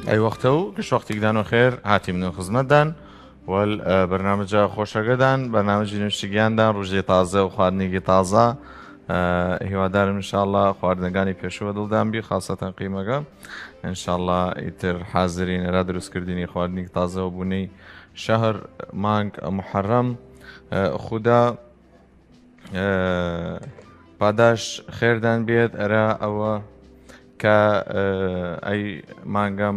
أي وقته كش وقتك دانو خير هاتي من الخدمة دان والبرنامج خوشەگە دان بەرنامەجی نوێشتگیان دان ڕژێ تازە و خواردنێکی تازە هیوادارم انشاءله خواردنەکانی پێشوە دڵدان بی خاصەتەن قیمەکە انشاءله ئیتر حازرینەرا دروستکردنی خواردنێک تازەوە بوونەی شەهر مانگ محەرەم خوددا پاداش خێردان بێت ئەرە ئەوە کە ئەی مانگە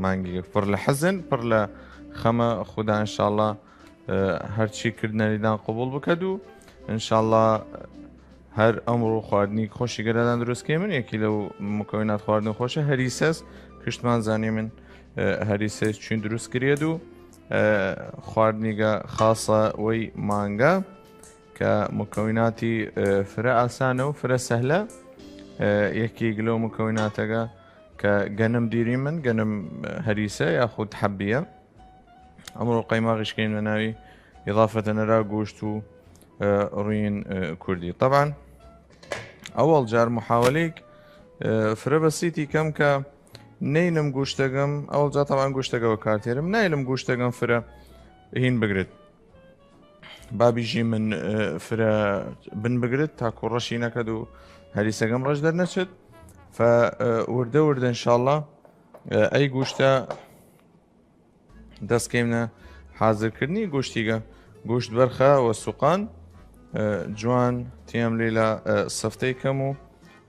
مانگیگە پڕ لە حەزن پڕ لە خەمە خوددا انشاءله هەرچی کردنەریدان قوبول بکەد و انشاءله هەر ئەمڕۆ خواردنی خۆشی گەرەدان دروستکەی من یەکی لەو مکەونات خواردن خۆشە هەریسەس کشتمان زانێ من هەریسەس چین دروست کرێت و خواردنیگە خاصە وەی مانگە کە مکەوناتی فرە ئاسانە و فرە سەهلە یەکی گلۆ مکەوناتەکە کە گەنم دیری من گەنم هەریسە یاخود حەبیە ئەمڕۆ قەیماغیشکەین لە ناوی إضافة نرى گۆشت و ڕووین کوردی طبعا ئەوەڵ جار محاولەیەک فرە بەسیتی کەم کە نەیلم گۆشتەکەم ئەوڵ جا طبعا گۆشتەکەەوە کارتێرم نایلم گۆشتەکەم فرە هین بگرێت بابیژی من فرە بن بگرێت تاکو ڕەشی نەکەد و هەریسەکەم ڕەش دەرنەچێت وردە وردە انشاءله ئەی گۆشتە دەستکەیمنە حازرکردنی گۆشتیگە گۆشت بەرخە و سوقان جوان تێم لێلا سەفتەی کەم و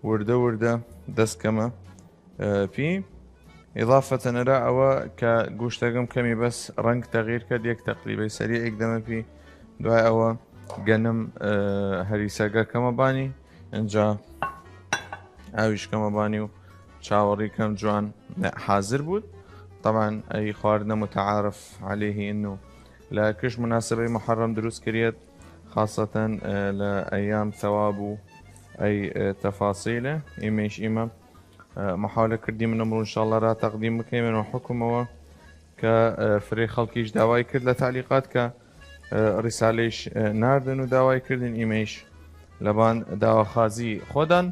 وردە وردە دەستکەمە پی إضافة نرى أو كجوشتاقم كمي بس رنگ تغيير كد يك تقريبا سريع إقدام في دعاء أو جنم هريساقا كما باني انجا اويش كما باني وشاوري كم جوان حاضر بود طبعا أي خواردنا متعارف عليه إنه لا كش مناسبة محرم دروس كريت خاصة لأيام ثوابه أي تفاصيله إيميش إمام محاولة كردي من أمر إن شاء الله را تقديم بكيمن وحكمه كفري خلقيش داواي كرد لتعليقات كرساليش ناردن وداواي كردن إيميش لبان داوا خازي خودن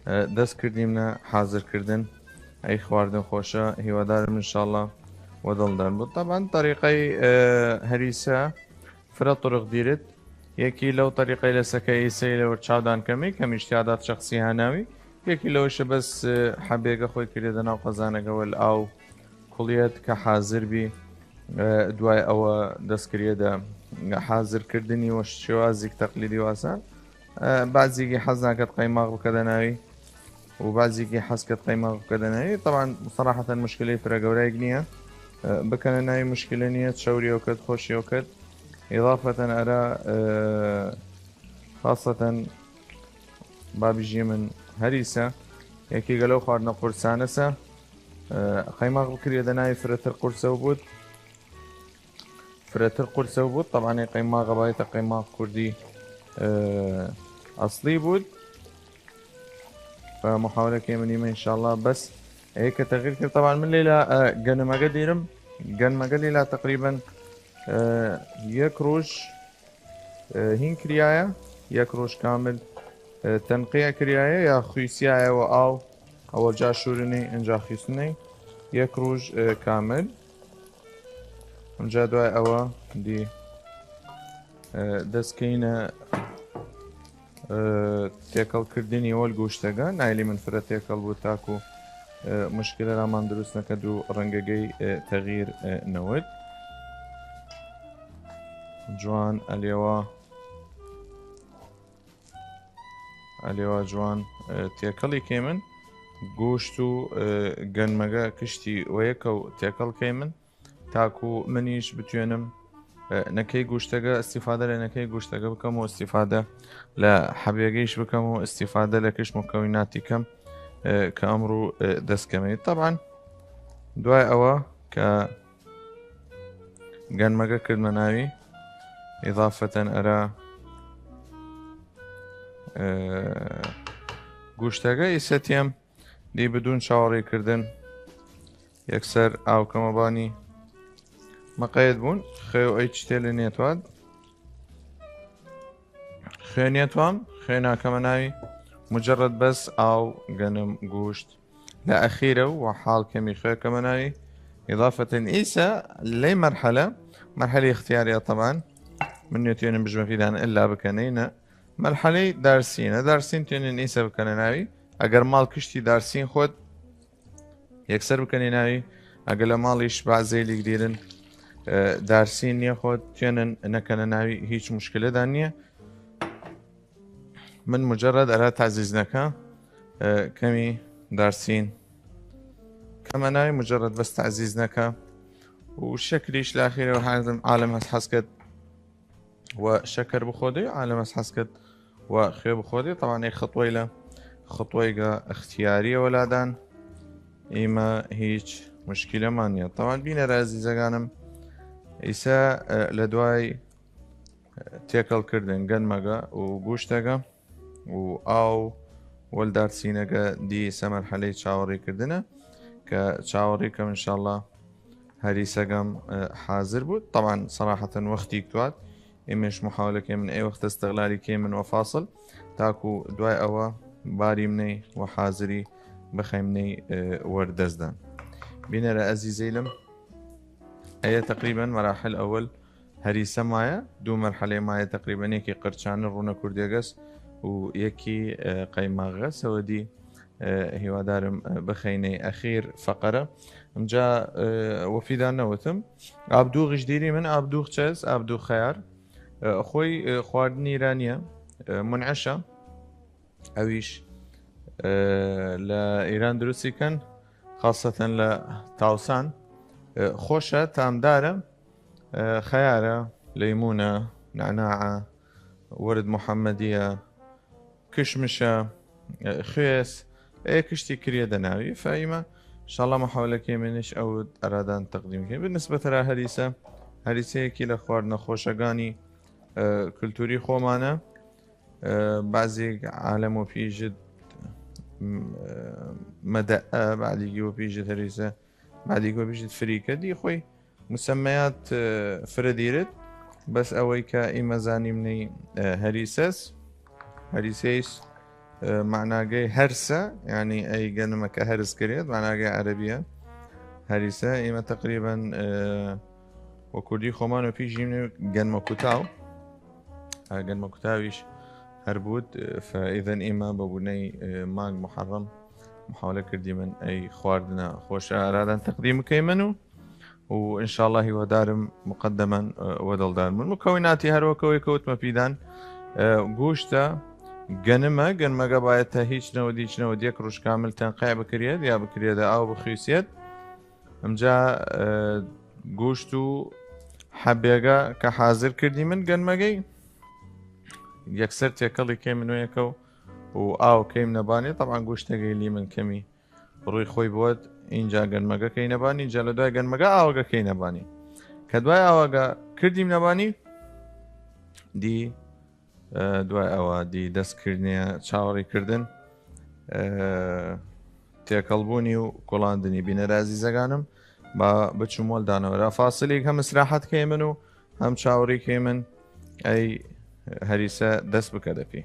دست كردي من حاضر كردن أي خواردن خوشة هيوادارم إن شاء الله ودلدن طبعا طريقي هريسة فرا طرق ديرت يكي لو طريقي لسكاي سيلة ورشادان كم اشتيادات شخصي هناوي يكي لوش بس حبيقة خوي كريدا ناو قزانة قول أو كليات كحاضر بي دواي أو دس كريدا حاضر كردني وشوازيك تقليدي واسان بعضيكي حزنا كد قيماغ بكدناوي وبعضيكي حز كد قيماغ بكدناوي طبعا صراحة مشكلة فرا قوراي قنية بكنا ناوي مشكلة نية تشوري وكد خوشي وكد إضافة أرى خاصة بابيجي من هريسة يكي قالوا خواردنا قرصانسة قيماغ بكري دناي فرتر قرصة وبود فرتر قرصة وبود طبعا قيماغ بايتا قيماغ كردي أصلي بود فمحاولة كيمن إن شاء الله بس هيك تغيير كده طبعا من ليلة قن ما قديرم قن ما قديلا تقريبا يكروش هين كريايا يكروش كامل تنقية كريايا يا خويسيايا وآو أول جا شورني انجا خيسني يكروش كامل انجا دواي أوا دي دسكينة تيكل كرديني والگوشتگا نايلي من فرا تيكل بوتاكو مشكلة رامان دروس نكدو رنگگي تغيير نود جوان اليوا جوان تيكلي كيمن گوشتو گنمگا كشتي ويكو تيكل كيمن تاكو منيش بتوينم نكي گوشتگا استفادة لنكي گوشتگا بكم واستفادة لحبيقيش بكم واستفادة لكش مكوناتي كم كأمرو دسكمي طبعا دواي أوا ك گنمگا كرمناوي إضافة أرى گوشتگا إستيم دي بدون شاوري كردن يكسر أو كمباني مقايد بون خيو ايش تيلي نيتواد خيو نيتوام خينا كمناوي مجرد بس أو جنم گوشت لا أخيرة وحال كمي خير كمناوي إضافة إيسا لي مرحلة اختيارية طبعا من نيوتيون بجمع في دان إلا بكنينا مرحلة دارسين تيونين إيسا بكنناوي أجر مال كشتي دارسين خود يكسر بكنناوي أجر ماليش بعد زي اللي قديرن دارسين ياخد تيونن نكنناوي هيج مشكلة دانية من مجرد أرى تعزيزناك كمي دارسين كمناوي مجرد بس تعزيزناك وشكليش الأخير عالم هس حسكت وشكر بخودي عالم هس حسكت وخير بخودي طبعا هي خطوة اختيارية ولادان إما هيج مشكلة مانية طبعا بينا رازي زقانم إيسا لدواي تيكل كردن قنمقا وقوشتقا و والدارسينقا دي سمر حلي تشاوري كردنا كتشاوري كم إن شاء الله هريسقم حاضر بود طبعا صراحة وقتي كتوات إمش محاولة كي من أي وقت استغلالي كي من وفاصل تاكو دواي أوا باري مني وحاضري بخيمني وردزدان بينا رأزي لم أي تقريبا مراحل أول هريسة مايا دو مرحلة مايا تقريبا يكي قرشان رونا كرديغس ويكي قيماغا سودي هوادارم بخيني أخير فقرة مجا وفيدان نوتم عبدو غجديري من عبدو خشز عبدو خيار خوي خواردني رانيا منعشة أويش لإيران دروسي كان خاصة لتاوسان خوشة تامدارة خيارة ليمونة نعناعة ورد محمدية كشمشة خيس كشتي كريا دناوي فإما إن شاء الله محاولة كيمنش أو أرادان تقديم كي بالنسبة لها هريسة كي لخوارنا خوشقاني كلتوري خومانا بعضي عالم وفي جد مدأ بعدي وفي جد هريسة بعدي وفي جد فريكة دي خوي مسميات فرديرت بس أويكا إما زاني مني هريسيس معناه جاي هرسة يعني أي جنمة كهرس كريت معناه جاي عربية هريسة إما تقريبا وكردي خمان وفي جيمني جنمة كتاو جنمة كتاويش هربود فإذا إما ببني ماج محرم محاولة كردي من أي خواردنا خوش أرادا تقديم كيمنو وإن شاء الله هو دارم مقدما ودل دارم المكونات هروكوي كوت مفيدان قوشتا قنمة قبايتها هيش نوديك روش كامل تنقيع بكريد يا بكريد أو بخيسيد امجا قوشتو حبيقا كحاضر كردي من قنمة يكسر تيكالي كيم من ويكو و كيم نباني طبعا قوشتا لي من كمي روي خوي بود اینجا گەنمەگە کەی نەبانی جا لە دوای گەنمەگە ئاوەگە کەی نەبانی کە دوای ئاوەگە کردیم نەبانی دی دوای ئەوە دی دەستکردنیە چاوەڕێکردن تێکەڵبوونی و کوڵاندنی بینەرازی زەگانم با بچوم وەلدانەوەرە فاسلێک هەم ئسراحەتکەی من و هەم چاوەڕێکەی من ئەی هەریسە دەست بکە دەپی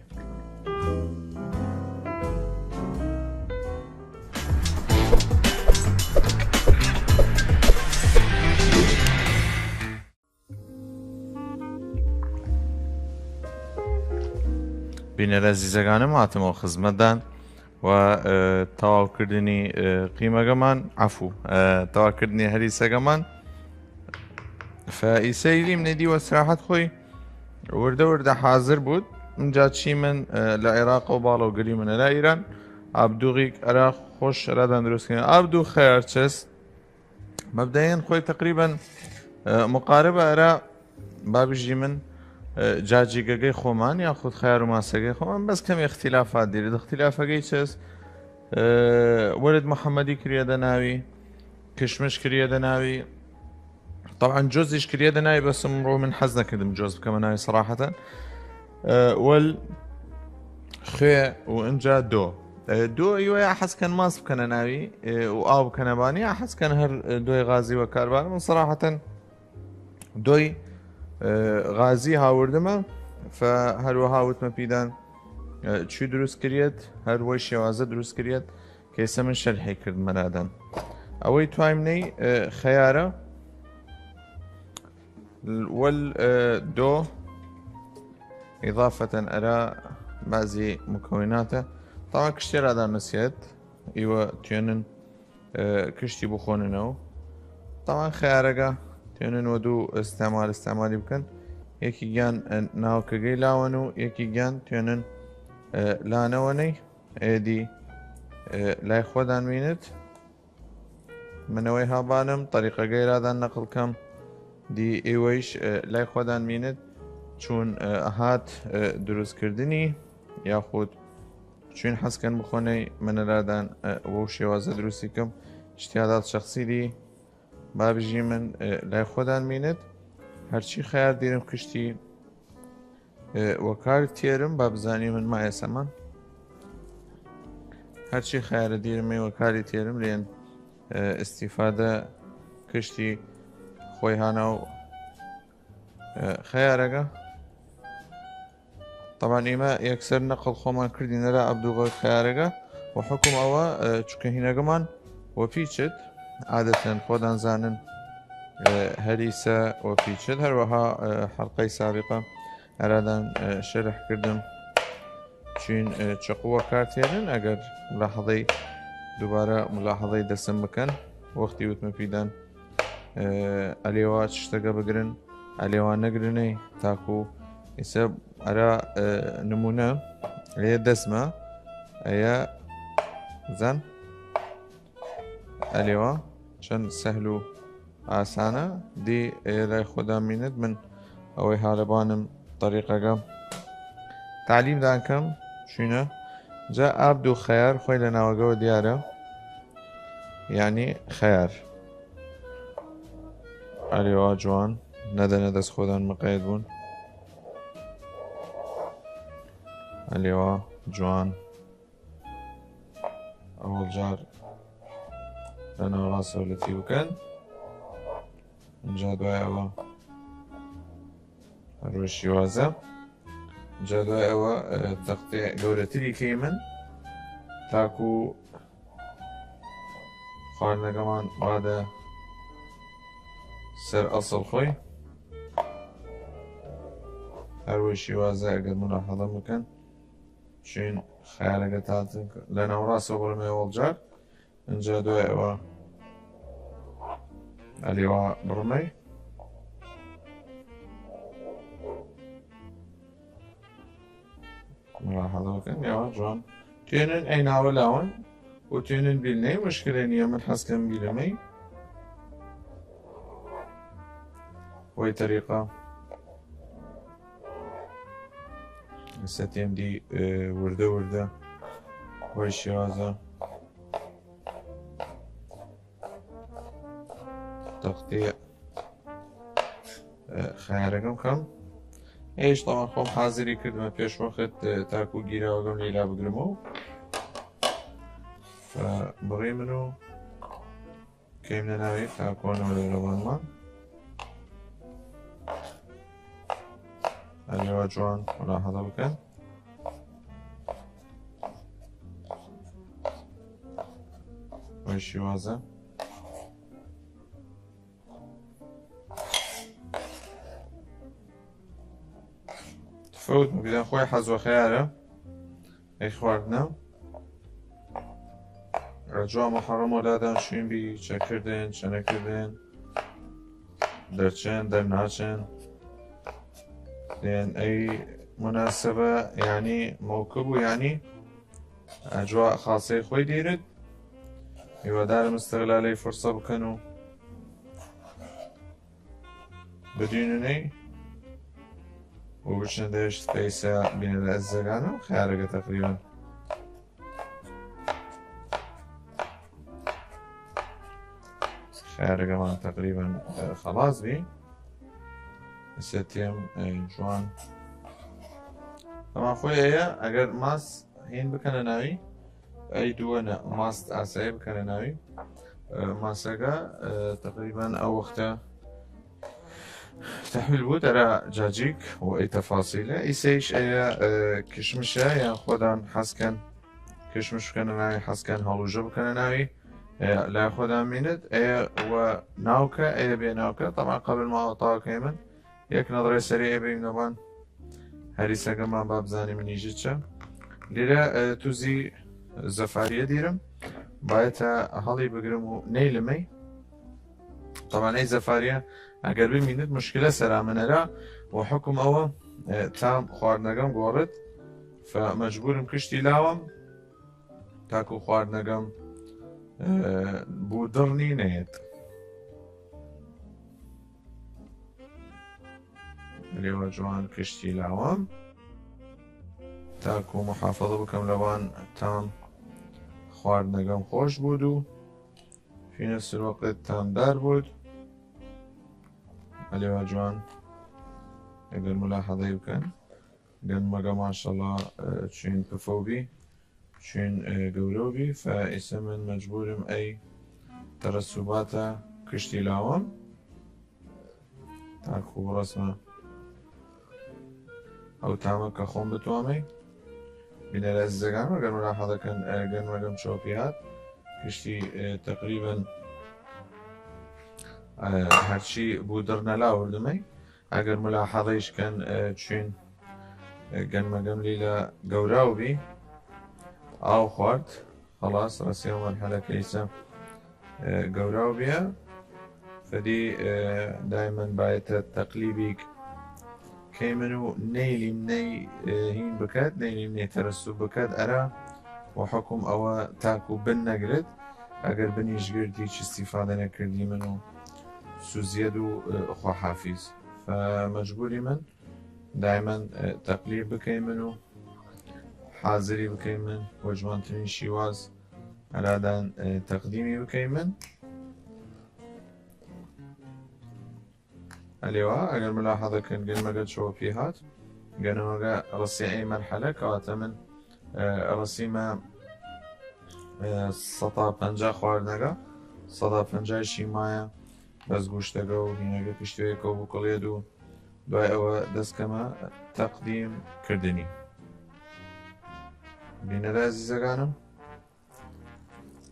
بینەرە زیزەکانم هاتمەوە خزمەتدان و تەواوکردنی قیمەگەمان عەفوو تەواوکردنی هەریسەگەمان فئیسەیری منێدی وەسراحەت خۆی وردە حاضر بود اینجا چی من لە عێراق و باڵە و گەلی منە لە ئیران ئابدوغی ئەرا خۆش ڕادان دروستکردن ئابدوو خەیارچەست مەبدەیەن خۆی تقریبا مقاربە ئەرا بابژی من جاجیگەگەی خۆمان یاخود خیار و ماسەگەی خۆمان بەس کەم اختلافات دیرێت اختلافەکەی چەست ورد محەممەدی کریە دەناوی کشمش کریە دەناوی طبعا جۆزیش کریە دەناوی بەسم ڕۆ من حەز نەکردم جۆز بکەمە ناوی سەراحەتەن وەل خوێ و ئەنجا دۆ یوە حەزکەن ماس بکەنە ناوی و ئاو بکەنەبانی یا حەزکەن هەر دۆی غازی وە کاربان من سەراحەتەن دۆی غازی هاوردمە هەروەها وتمە پیدان چی دروست کرێت هەروەی شێوازە دروست کرێت کەیسە من شەرحی کرد مەرادان ئەوەی توایمنەی خەیارە والدو إضافة إلى بعض مكوناته طبعا كشتير هذا نسيت إيوه تيونن كشتي بخوننو طبعا خيارجا تيونن ودو استعمالي بكن يكي جان ناو كجي لاونو يكي جان تيونن لانواني دي لا يخودان مينت منوي هابانم طريقة غير هذا النقل كم دي ايويش لا يخودان مينت چون هات دروست کردنی یاخود چون حس کن بخونه من رادن و شوازه درستی کم اجتهادات شخصی دی بابجی من لای خودان میند هرچی خیار دیرم کشتی وکار تیرم بابزانی من ما اسمان هرچی خیار دیرم وکاری تیرم لین استفاده کشتی خوی هانو خيارجا طبعا إما يكسر نقل خوما كردين لا أبدو خيارجا وحكم أوا چونك هنا كمان وفيتشت عادة خودان زانن هريسة وفيتشت هروها حلقة سابقة أرادان شرح كردم چون چقوة كارتيرن أجر ملاحظي دوباره ملاحظي دسم بكن وقتي وتمفيدان أليوات اشتغى بقرن أليوان نقرني تاكو يسب أرى نمونة هي دسمة هي زن أليوا عشان سهلو آسانة دي لا خدا ميند من أوي هاربانم طريقة تعليم دانكم شنو جاء أبدو خيار خوي لنا وقو ديارة يعني خيار أليوا جوان ندس خودان مقيد بون أليوا جوان أول جار لنا راسه التي وكان جادوا أوا روشي وازا جادوا أوا تقطيع دولتي كيمن تاكو خارنا كمان بعد سر أصل خوي هروشي وازا أقد ملاحظة مكان شين خيالك تاتك لنا وراسه برمي والجار انجا دواء اليوا برمي ملاحظة مكان يا جوان تينن أين عولاون وتينن بيلني مشكلة نيوم الحسكن بيلمي وهي طريقة ستيم دي وردة وهي الشوازة تقطيع خياركم كم ايش طبعا خوب حاضري كرد ما فيش وقت تاكو جيرا وقم ليلا بقرمو فبغي منو كيمنا ناوي تاكونا ولا روان ما اليوا جوان ملاحظة بكن والشوازة تفوت مقدام خوي حزو خيارة اخواردنا رجوع محرم ولادن شين بي چكردن چنكردن درچن در ناچن لأن أي مناسبة يعني موكب يعني أجواء خاصة خوي ديرد يوا دارم استغلالي فرصة بكنو بدونني وبشن داشت فيسا بين الأزقانة خارجة تقريبا خارجة ما تقريبا خلاص بي ستيم جوان طبعا خوي ايا اگر ماس هين بكنا ناوي اي دوانا ماست اساي بكنا ناوي ماساقا تقريبا او وقتا تحويل بود ارى جاجيك و اي تفاصيله اي سيش ايا كشمشة يعني خودان حسكن کشمش بکەنە ناوی حەزکەن هەڵوژە بکەنە ناوی لای خۆدا مینت و ناوکە بێ ناوکە تەمان قبل ماوەتاوەکەی من یەک نەڵێ سەری بینەوان هەریسەکەمان با بزانانی منیژت چە لێرە توزی زەفاریە دیرم باەتە هەڵی بگرم و نەیلمەی طبعاً زەفاریە ئەگەر ببینیت مشکلە سەرا منەرا و حکم ئەوە تام خواردنەکەم گۆڕت فمەجبورم کشتی لاوەم تاکو خواردنەکەم بوو دڕنی نێت لێوە جوان کشتی لاوەم تاکو محافظە بکەم لەوان تام خواردنەکەم خۆش بود و في نفس الوقت تامدار بود لێوە جوان ئەگەر ملاحەزەی بکەن گەنمەکە ماشەڵڵا چین پفەوبی چین گەورەوبی فئیسە من مەجبورم ئەی تەرەسوباتە کشتی لاوەم تاکو ڕسمە ئەو تامە کە خۆم بتوانێ بینەرە زەگان ئەگەر ملاحەزەکەن گەنمەکەم چۆپی هات کشتی تقریبا هەرچی بوو دڕ نەلاوردمەی ئەگەر ملاحەزەیشکەن چین گەنمەکەم لیلە گەوراوبی ئاو خوارد خلاص ڕسیە مەرحەلەکەیسە گەوراو بێ فدی دایما باەتە تەقلیبی کەی من و نەیلیم نەی هین بکات نەیلیم نەی تەرەسوب بکات ئەرا و حکم ئەوە تاکو بن نەگرێت ئەگەر بنیشگردی چ استیفادە نەکردی من و سوزیەد و خواحافیز فمەجبوری من دایما تەقلیب بکەی من و حازری بکەی من وە جوانترین شیواز هەرادان تەقدیمی بکەی من ئەلێوە ئەگەر ملاحەزەکەن گەنمەکە چۆپی هات گەنمەکە ڕسیعی مەرحەلە کەواتە من ڕسیمە 150 خواردنەکە 150 شیمایە بەس گوشتەکە و هینەکە کشتوەیەکەوە بکڵێت و دوای ئەوە دەستکەمە تەقدیم کردنی بینەرە ئەزیزەکانم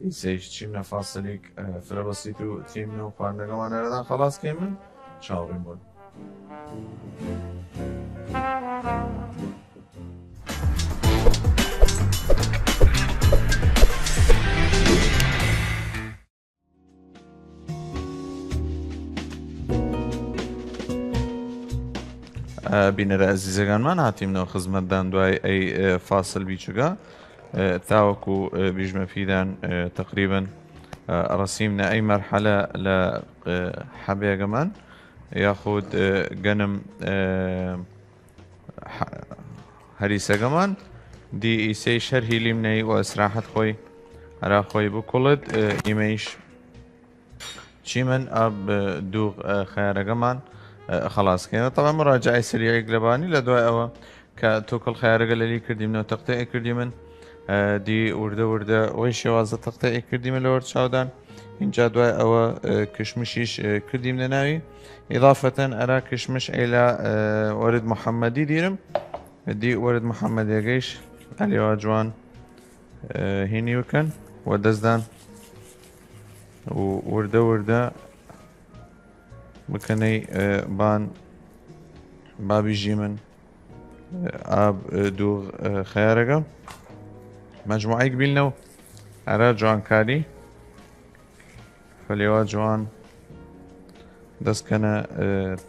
ئیسەیش چیمنە فاسەلێک فرە بەسیت و تیمنە و خواردنەکەمان هەرەدان خەڵاسکەی من چاوەڕێم بوون بینەرە ئەزیزەکانمان هاتیمنەوە خزمەتدان دوای ئەی فاسل بیچگە تاوەکو بیژمە پیدان تقریبا ڕسیمنە ئەی مەرحەلە لە حەبێگەمان یاخود گەنم هەریسەگەمان دی ئیسەی شەرهی لیمنەی و ئەسراحەت خۆی هەرا خۆی بکوڵت ئیمەیش چی من ئەب دوو خیارەکەمان خلاصکەینە طبعا مراجعی سریعی گلەبانی لە دوای ئەوە کە تۆکڵ خیارەکە لەلی کردیمنەوە تەقتەی کردی من دی وردە وردە ئەوەی شێوازە تەقتەی کردیمە لە وەرد چاودان اینجا دوای ئەوە کشمشیش کردیمنە ناوی ئیضافەتەن ئەرا کشمش ئەیلا وەرد محەممەدی دیرم دی وەرد محەممەدیەکەیش ئەلیوا جوان هینی وکەن و دەستدان وردە وردە بکەنەی بان بابیژی من ئاب دوو خیارەکە مەجموعەیەک بینەوە ئەرە جوانکاری فلێوا جوان دەستکەنە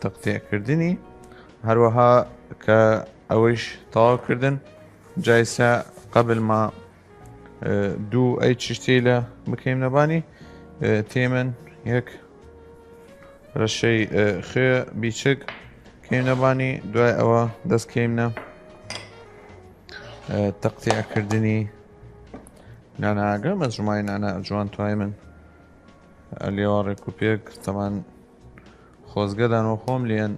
تەقتیعکردنی هەروەها کە ئەوەیش تەواوکردن جایسە قبل ما دوو ئەی چشتی لە بکەیم نەبانی تێمن یەک ڕەشەی خوێ بیچک کەیم نەبانی دوای ئەوە دەستکەیمنە تەقتیعکردنی ناناگە مەجموعی نانە جوان توای من ئەلێوە ڕێکوپێک تەمان خۆزگەدان و خۆم لێن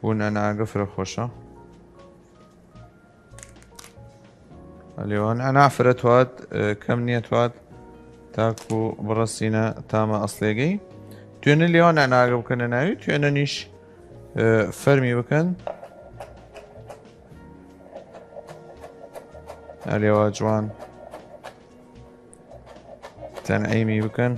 بوو ناناگە فرە خۆشە ئەلێوان ئەنا فرە توات کەم نییە توات تاکو بڕەسینە تامە ئەسلێگەی توێنە لێوان ناناگە بکەنە ناوی توێنە نیش فەرمی بکەن ئەلێوە جوان تنعيمي بكن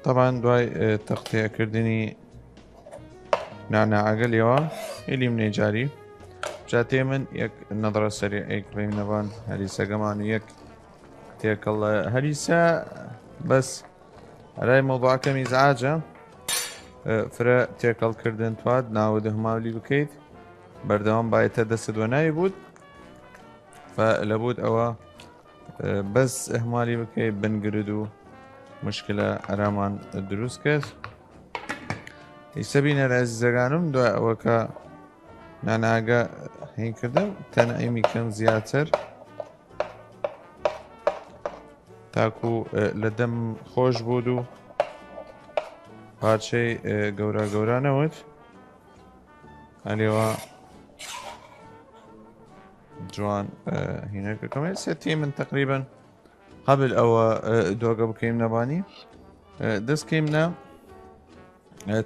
طبعا دواي تغطية كردني نعناع قليوا اللي من جاري جاتي من يك النظرة السريعة يك بين نبان هريسة كمان يك تيك الله هريسة بس راي موضوع كم إزعاجة فرا تيكل كردن تواد ناوده ماولي بكيت بردوام بايت دست وناي بود فلابد أوا بس إهمالي بكيت بنقردو مشكلة أرامان دروس كيس يسبين العزيزانم دو أوكا نعناقا هين كردم تنعيمي كان زياتر تاكو لدم خوش بودو پارچەی گەورانەوت ئەلێوە جوان هینەکەکەمێت سێتی من تقریبا قبل ئەوە دۆگە بکەیم نەبانی دەستکەیمنە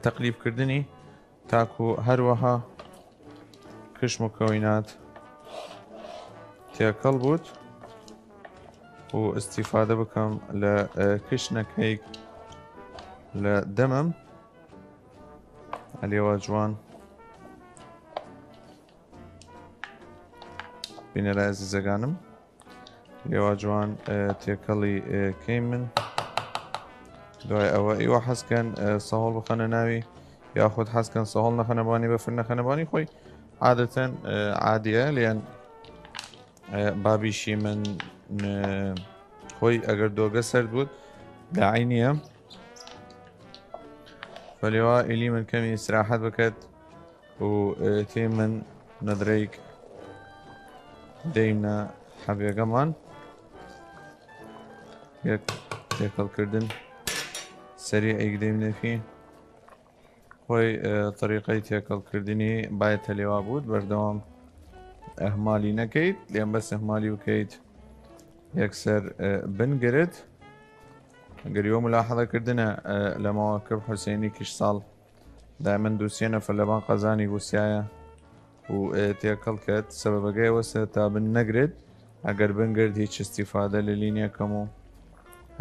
تەقلیبکردنی تاکو هەروەها کشم و کەوینات تێکەڵ بوت و ئیسیفادە بکەم لە کشنەکەی لە دەمم ئەلێوە جوان بینەرە ئازیزەکانم لێوە جوان تێکەڵی کەی من دوای ئەوە ئیوە حەزکەن سەهۆڵ بخەنە ناوی یاخود حەزکەن سەهۆڵ نەخەنەبانی بەفر نەخەنەبانی خۆی عادەتەن عادیە لێن بابیشی من خۆی ئەگەر دۆگە سەرد بوت داعی نییە فلێوە ئیلی من کەمی استراحەت بکەت و تێ من نەدرەیک دەیمنە حەبێگەمان یەک تێکەڵکردن سەریعێک دەیمنێفی خۆی طریقەی تێکەڵکردنی باید هەلێوا بوت بەردەوام ئەهمالی نەکەیت لێم بەس ئەهمالی بکەیت یەکسەر بنگرت گەریوە ملاحەڵەکردنە لەمەوە کەب حوسێنی کش ساڵ دامن دووسێ نەفەر لەبان قەزانی گوسیایە و تێکەڵ کرد سەبەبەکەیەوە تا بن نەگرێت ئەگەر بنگرد هیچ استیفادە لە لینیەکەم و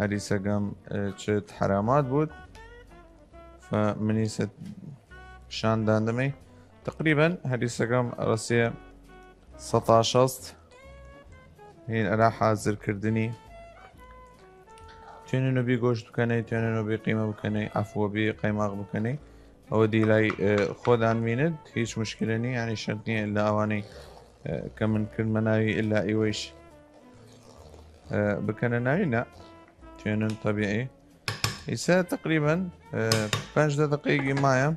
هەریسەگەم چت حرامات بود فمنیست شانداندمەی تقریبا هەریسەکەم ڕسێ ١٦ هین ئەرا حازرکردنی توێنن بی گۆشت بکەنەی توێنن بی قیمە بکەنەی ئەفوە بی قەیماغ بکەنەی ئەوە دیلای خۆدان بینت هیچ مشکلە نیە ینی شەرت نییە لە ئەوانەی کە من کردمە ناوی ئللا ئیوەیش بکەنە ناوی نە توێنن طەبیعی ئیسا تقریبا 5 دقیقی مایە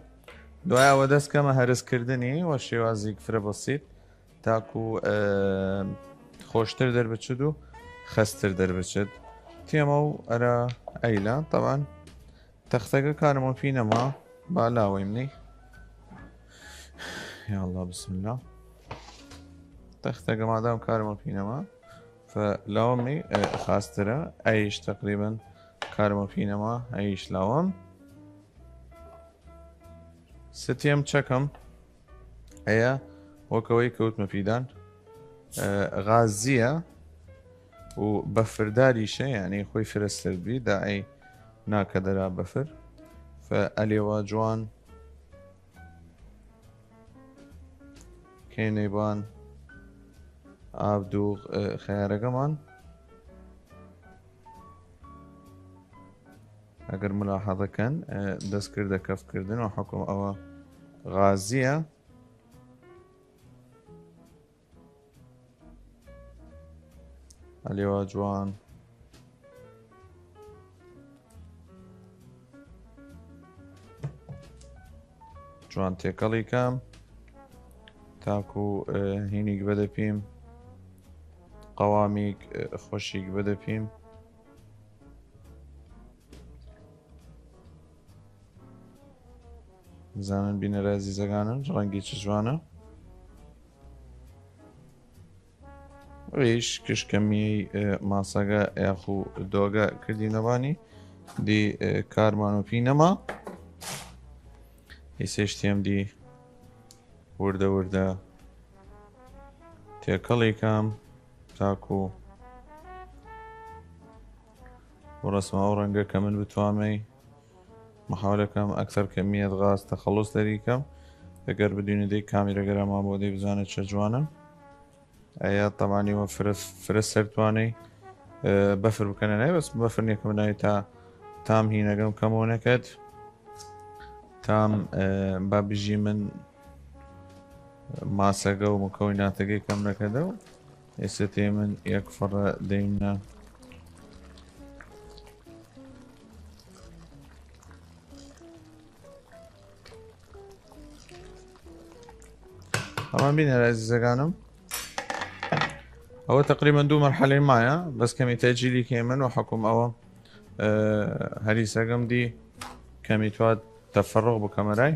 دوای ئەوە دەستکەمە هەرسکردنی وە شێوازی فرە بەسیط تاکو خۆشتر دەربچێت و خەستر دەربچێت تێمە و ئەرە ئەیلا طبعا تەختەکە کارمە پی نەما با لاوەیمنی یا الله بسم الله تەختەکە مادام کارمە پی نەما فلاوەمی خاسترە ئەیش تقریبا کارمە پی نەما ئەیش لاوەم ستێم چەکەم هەیە وەکەوەی کەوتمە پیدان غازیە و بەفرداریشە یعنی خۆی فرەستەربی داعی ناکە دەرا بەفر ئەلێوە جوان کێنەیبان ئابدوغ خەیارەکەمان ئەگەر ملاحەڵەکەن دەستکردە کەفکردن و حکم ئەوە غازیە ئەلێوە جوان جوان تێکەڵی کەم تاکو هینیک بەدەپیم قەوامیک خۆشیک بەدەپیم بزانن بینەرە ئازیزەکانم ڕەنگی چ جوانە ڕیش کشکەمی ماسەگە یاخو دۆگە کردی نەبانی دی کارمان و پی نەما هیچ شتێم دی وردە وردە تێکەڵی کام تاکو ورسمە ئەو ڕەنگە کە من بتوانمەی محاولەکەم ئەکثەر کەمیەت غاز تەخەڵوس دەریکەم ئەگەر بدوینە دەی کامیرەگەرەما بۆ دەی بزانێت چە جوانم ئەیە تەمانیوە فرە سەرتوانەی بەفر بکەنە نای بەس بەفر نییە کە بناوی تا تام هینەکەم کەمەوە نەکەت تام با بژی من ماسەگە و مکەویناتەکەی کەم نەکەدە و ئێستا تێ من یەک فڕە دەیمنە طبعا بینە عزیزەکانم ئەوە تقریبا 2 مەرحەلەی مایە بەس کەمی تەجیلی کێ من و حکوم ئەوە هەریسەکەم دی کەمی توات تەفەڕق بکەمەرای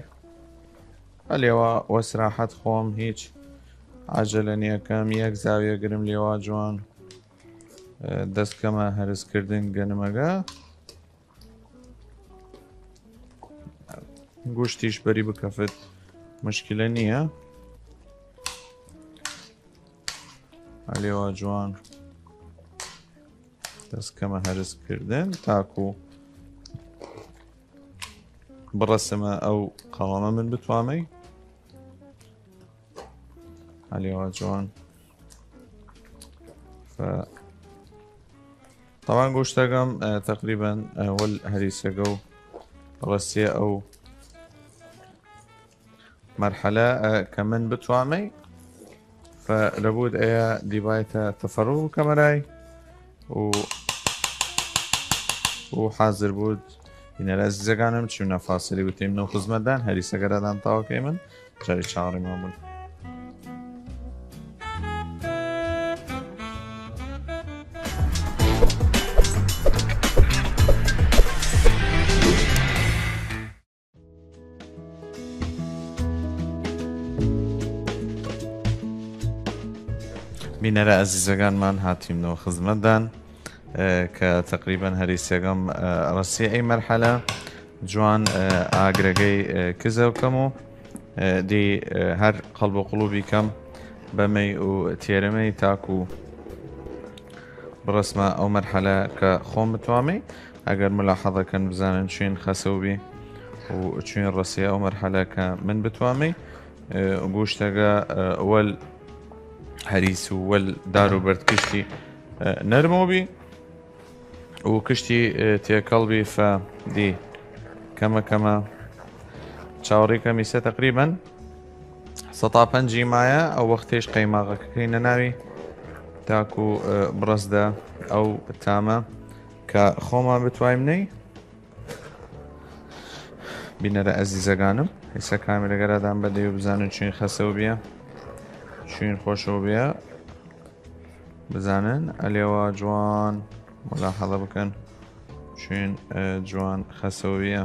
ئەلێوە وەسراحەت خۆم هیچ عەجەلە نییەکەم یەک زاویە گرم لێوە جوان دەستکەمە هەرسکردن گەنمەگە گوشتیش بەری بکەفت مشکلە نییە ئەلێوە جوان دەستکەمە هەرسکردن تاکو بڕەسمە ئەو قەڵەمە من بتوانمەی ئەلێوە جوان طبعا گوشتەکەم تقریبا وەل هەریسەکە و ڕەسیە ئەو مەرحەلە کە من بتوانمەی فلابد ايا ديبايتا تفرغ كاميراي وحاضر بود این عزیزانم چون فاصله بودیم نو خدمتدان هری سگردان تاو کیمن جاری چهاری معمول بینەرە ئەزیزەکانمان هاتیمنەوە خزمەتدان کە تقریبان هەریسەکەم ڕەسی ئەی مەرحەلە جوان ئاگرەکەی کزەوکەم و دی هەر قەڵب و قوڵوبی کەم بەمەی و تێرەمەی تاکو بڕسمە ئەو مەرحەلە کە خۆم بتوانمەی ئەگەر ملاحەظەکەن بزانن چوین خەسەوبی و چوین ڕەسی ئەو مەرحەلە کە من بتوانمەی گوشتەکە وەل هەریس و وەل دار و بەرد کشتی نەرمۆبی و کشتی تێکەڵبی فە دی کەمە کەمە چاوەڕی کەمیسە تقریبا 105 مایە ئەو وەختێش قەیماغەکەی نەناوی تاکو بڕەسدا ئەو تامە کە خۆمان بتوانینەی بینەرە ئەزیزەکانم ئێستا کامێرەگەرەدان بەدەی و بزانن چوین خەسەو بیە چوین خۆشەوە بێ بزانن ئەلێوە جوان ملاحەڵە بکەن چوین جوان خەسەویە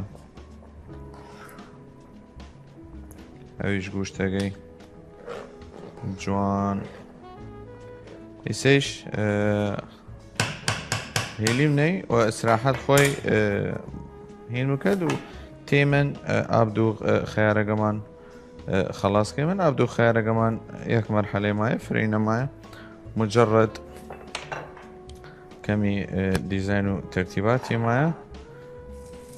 ئەویش گوشتەکەی جوان ئیسەیش هێلیم نەی و ئەسراحەت خۆی هین بکەد و تێمن ئابدوو خەیارەکەمان خلاص كمان أبدو خيار كمان ياك مرحلة ماي فرينا ماي مجرد كمي ديزاين وترتيباتي ماي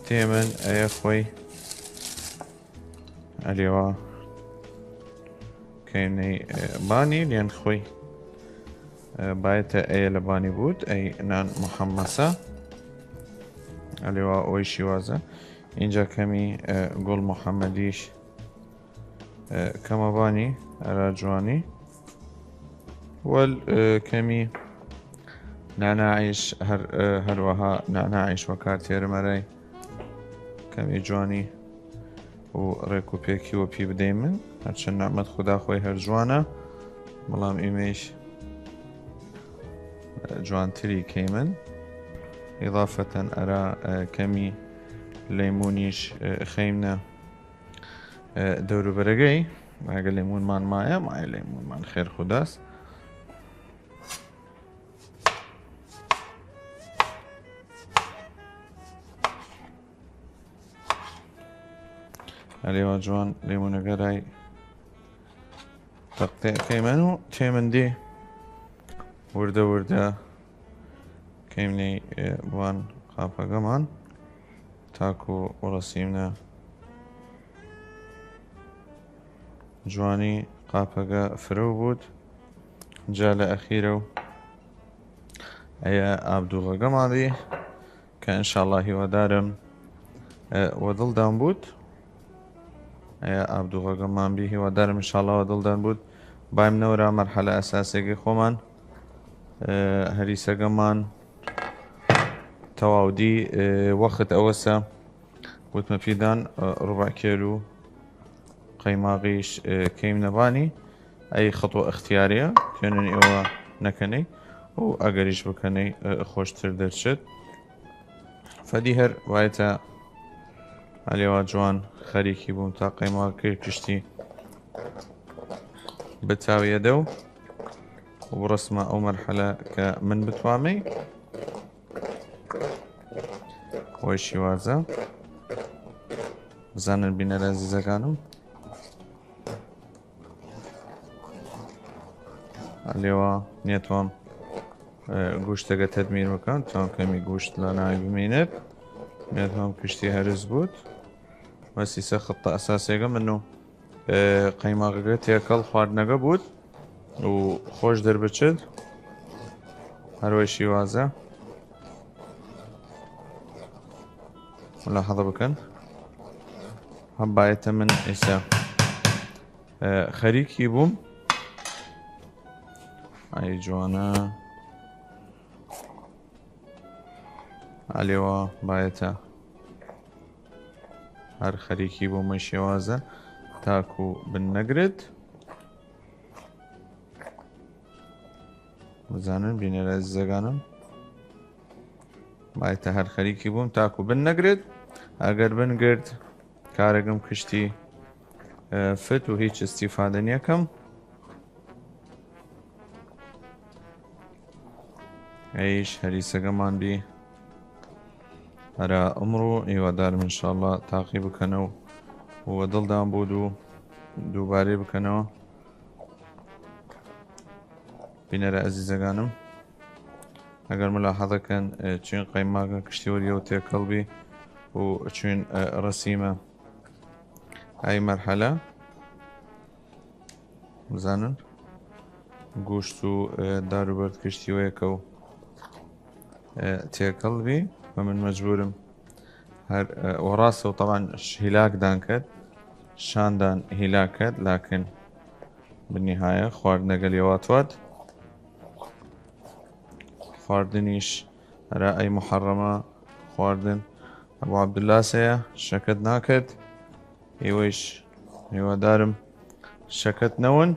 تيمن يا خوي اليوا كيني باني لين خوي بايتا اي لباني بود اي نان محمسة اليوا اويشي وازا اینجا كمي قول محمديش كمباني راجواني والكمي نعناعيش هروها نعناعيش وكارتير مراي كمي جواني وريكو بيكي وبي بدايمن هرچن نعمت خدا خوي هر جوانا ملام ايميش جوان تري كيمن إضافة أرى كمي ليمونيش خيمنا دورو برگی اگه لیمون من مایه مایه لیمون من خیر خداست علی و جوان لیمون گرای تقطيع كيمنو كيمن دي وردة وردة كيمني بوان قافة قمان تاكو ورسيمنا جواني قافة فرو بود جال أخيرو أي أبدو قمان دي كإن شاء الله هو دارم وضل دان بود أي أبدو قمان بيه هو دارم إن شاء الله وضل دان بود بايم نورا مرحلة أساسية خومن هريسة قمان تواودي وقت أوسا وتمفيدان ربع كيلو قيماغيش كيم نباني أي خطوة اختيارية كأنني أو نكني وأقريش بكني خوش تردرشت فدي هر وايتا عليوا جوان خريكي بوم تا قيماغ كير كشتي بتاوي يدو وبرسمة أو مرحلة كمن بتوامي ويشي وازا بزانن بينا لازيزة كانوا عليوا نيتوام گوشتەکە تەدمیر بکەن تا کەمی گوشت لە ناوی بمێنێت نێتوام کشتی هەرز بوت وەسیسە خطە ئەساسێگە من و قەیماغەکە تێکەڵ خواردنەکە بوت و خۆش دەربچێت هەروەی شیوازە ملاحظە بکەن هەبایەتە من ئێستا خەریکی بووم ئای جوانە عليوا بايتا هر خريكي بو مشيوازة تاكو بالنقرد بزانن بين الزقانم بايتا هر خريكي بوم تاكو بالنقرد اگر بنقرد كارقم كشتي فت و هيج استفادة نيكم عيش هريسة قمان بي هرا أمرو هیوادارم إن شاء الله تاقی بکەنەوە و دڵدان بود و دووبارەی بکەنەوە بینەرە ئەزیزەکانم ئەگەر ملاحەزەکەن چین قەیماکە کشتیوەریە و تێکەڵبی و چین ڕەسیمە ئای مەرحەلە بزانن گوشت و داروبەرد کشتیوەیەکە و تێکەڵبی فمن مجبورم هر وراسه طبعا هلاك دانكت شان دان هلاكت لكن بالنهاية خواردنا قليوات خواردنيش رأي محرمة خواردن أبو عبد الله سيا شكت ناكت إيويش إيوا دارم شكت نون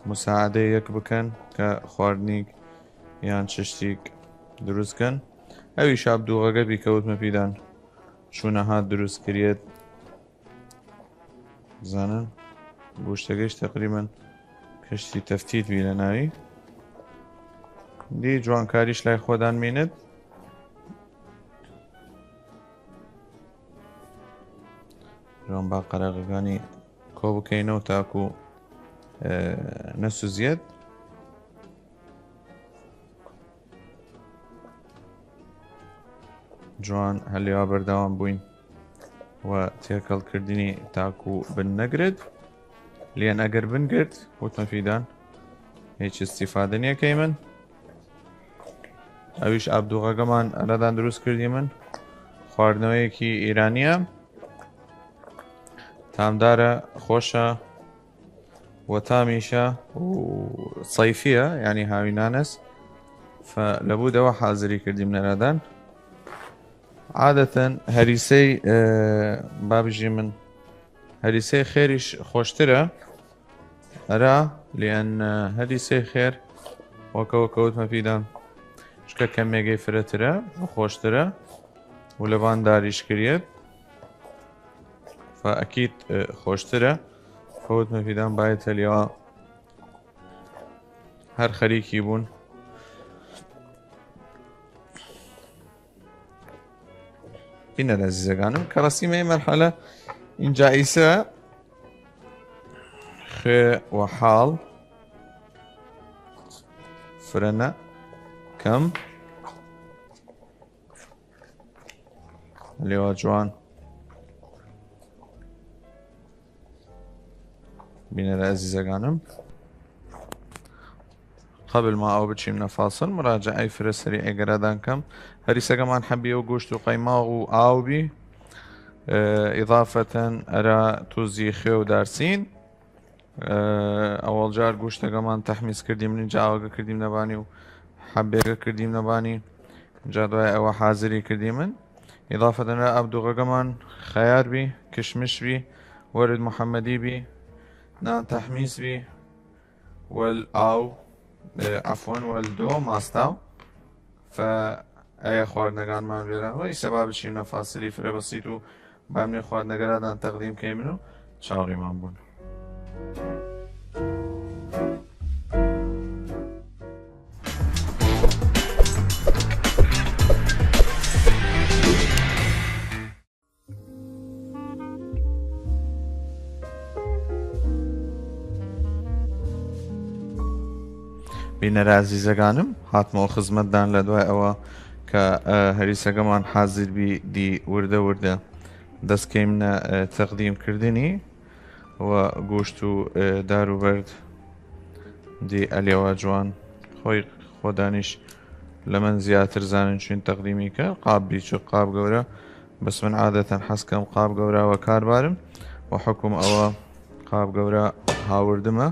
مساعدة يكبكن كخواردنيك يان ششتيك دروست کەن ئەوی شابدوغەکە بیکەوتمە پیدان چوونە هات دروست کرێت بزانن گوشتەکەیش تقریبا کەشتی تەفتیت بی لە ناوی دی جوانکاریش لای خۆدان مێنێت جوان با قەرەغەکانی کۆ بکەینەوە تاکو نەسوزیێت جوان هەلێوا بەردەوام بووین و تێکەڵکردنی تاکو بننەگرێت لێن ئەگەر بنگرت وتمە فیدان هیچ استیفادە نییەکەی من ئەویش ئابدوغەکەمان ئەلەدان دروست کردی من خواردنەوەیەکی ئیرانیە تامدارە خۆشە و تامیشە و صەیفیە یعنی هاوی نانەس فلەبوودەوە حازری کردیم نەرادان عادة هريسي بابجي من هريسي خيرش خوشترة أرى لأن هريسي خير وكوت ما في دام شكا كم يجي فرترة وخوشترة ولبان داريش كريت فأكيد خوشترة فوت ما في دام بايت اليوم هر خريكي بون بینە عزیزەکانم کە ڕەسیمەی مەرحەلە اینجا ئیسە خي وحال فرنا كم اللي هو جوان بين العزيزة قانم قبل ما أو بتشيمنا فاصل مراجعة أي فرس سريع قرادان كم هريسة كمان حبي وقوشت وقيماغ وآو بي إضافة أرى توزي خيو دارسين أول جار قوشتا كمان تحميس كردي من جاوغا كردي من نباني وحبيغا كردي من نباني جادواي أو حازري كردي من إضافة أرى أبدوغا كمان خيار بي كشمش بي ورد محمدي بي نا تحميس بي والآو عفوا والدو ماستاو فأي خواردنگان ما بيرا وي سبب شينا فاصلي فري بسيطو بامني خواردنگرادان تقديم كيمنو چاوغي من بون بینەرە عەزیزەکانم هاتمەوە خزمەتدان لە دوای ئەوە کە هەریسەکەمان حازر بی دی وردە وردە دەستکەیمنە تەقدیمکردنی و گۆشت و داروبەرد دی ئەلێوە جوان خۆی خۆدانیش لە من زیاتر زانن چین تەقدیمی کە قابی چ قاب گەورە بەس من عادەتەن حەزکەم قاب گەوراوە کاربارم و حکوم ئەوە قاب گەورە هاوردمە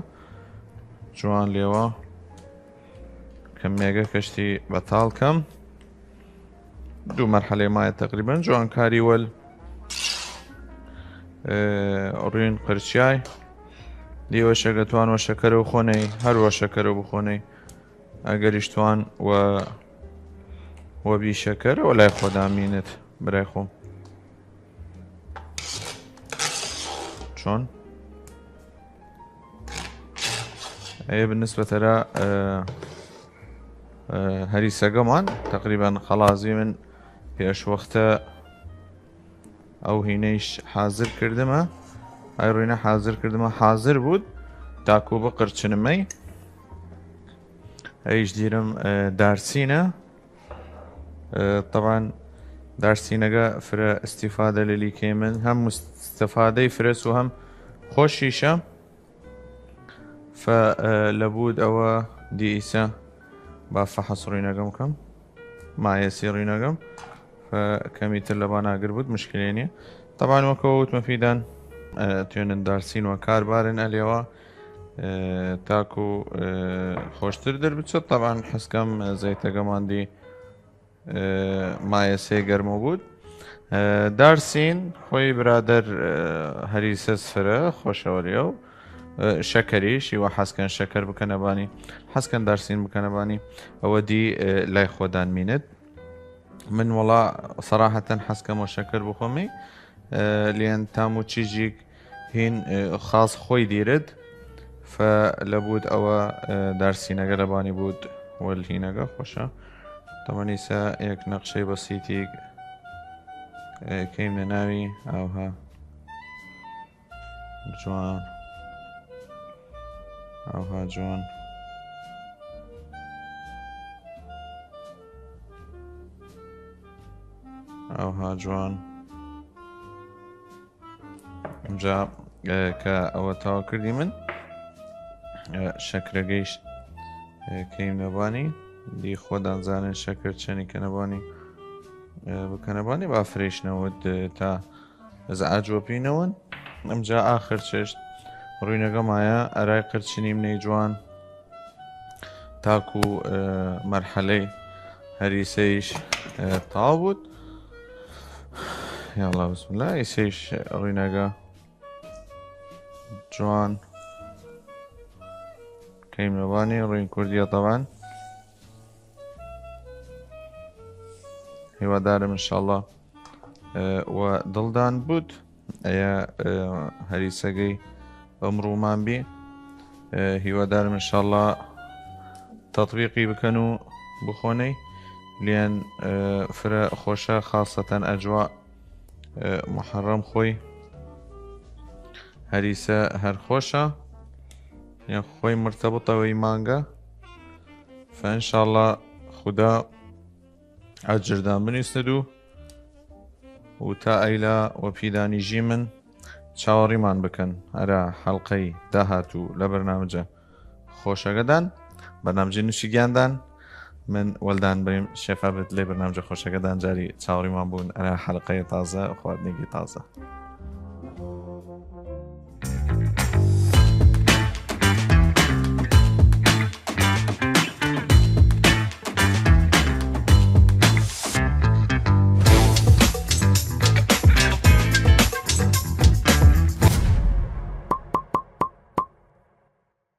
جوان لێوە كمية كشتي بطال كم دو مرحلة ماي تقريبا جوان كاري وال أورين قرشاي دي وشكتوان وشكرو بخوني هر وشكرو بخوني اگر اشتوان و بي شكر ولا يخود امينت برايخو شون ايه بالنسبة ترى هريسة كمان تقريبا خلاص من بيش وقتا او هينيش حاضر كردما اي روينا حاضر كردما حاضر بود تاكو بقر چنمي ايش ديرم دارسينا طبعا دارسينا فرا استفادة للي كيمن هم مستفادة فرس وهم خوش شيشة فلابود او دي إيسا بافحص ريناقم كم مع يسير ريناقم فكمية اللبانة قربت مشكليني طبعا وكوت مفيدا تيون دارسين وكاربارن اليوا تاكو خوشتر در بتشد طبعا حسكم زيتا كمان دي مع يسير موجود دارسين خوي برادر هريسة سفرة خوشوريو شكري شي وحس كان شكر بكنباني حس كان دارسين بكنباني هو دي لا يخودان ميند من والله صراحة حس كان شكر بخومي لأن تامو تشيجيك هين خاص خوي ديرد فلابد أو دارسين قلباني بود والهينغا خوشا طبعا يسا يك نقشي بسيطي كيم ناوي أوها جوان أوها جوان أوها جوان جا كأو تاو كردي من شكر جيش كيم نباني دي خودان زانن شكر چني كنباني بكنباني بافريش نود تا ازعاج وبينون ام جا آخر چشت روينگا مايا اراي قرچني من جوان تاكو مرحلة هريسيش طابود يلا بسم الله يسيش روينگا جوان كيم نباني روين كردية طبعا هو دارم ان شاء الله ودلدان بود ايا هريساقي امرومان بي هو دارم ان شاء الله تطبيقي بكنو بخوني لان فرا خوشة خاصة اجواء محرم خوي هريسة هر خوشة يا خوي مرتبطة وي مانجا، فإن شاء الله خدا أجردان من يسندو وتا أيلا وبيداني جيمن چاوەڕیمان بکەن ئەرە حەڵقەی داهاتوو لە بەرنامجە خۆشەکەدان بەرنامجی نووسیگیاندان من وەلدان بریم شێفا بێت لێ بەرنامجە خۆشەکەدان جاری چاوەڕیمان بوون ئەرە حەڵقەیە تازە خواردنێکی تازە.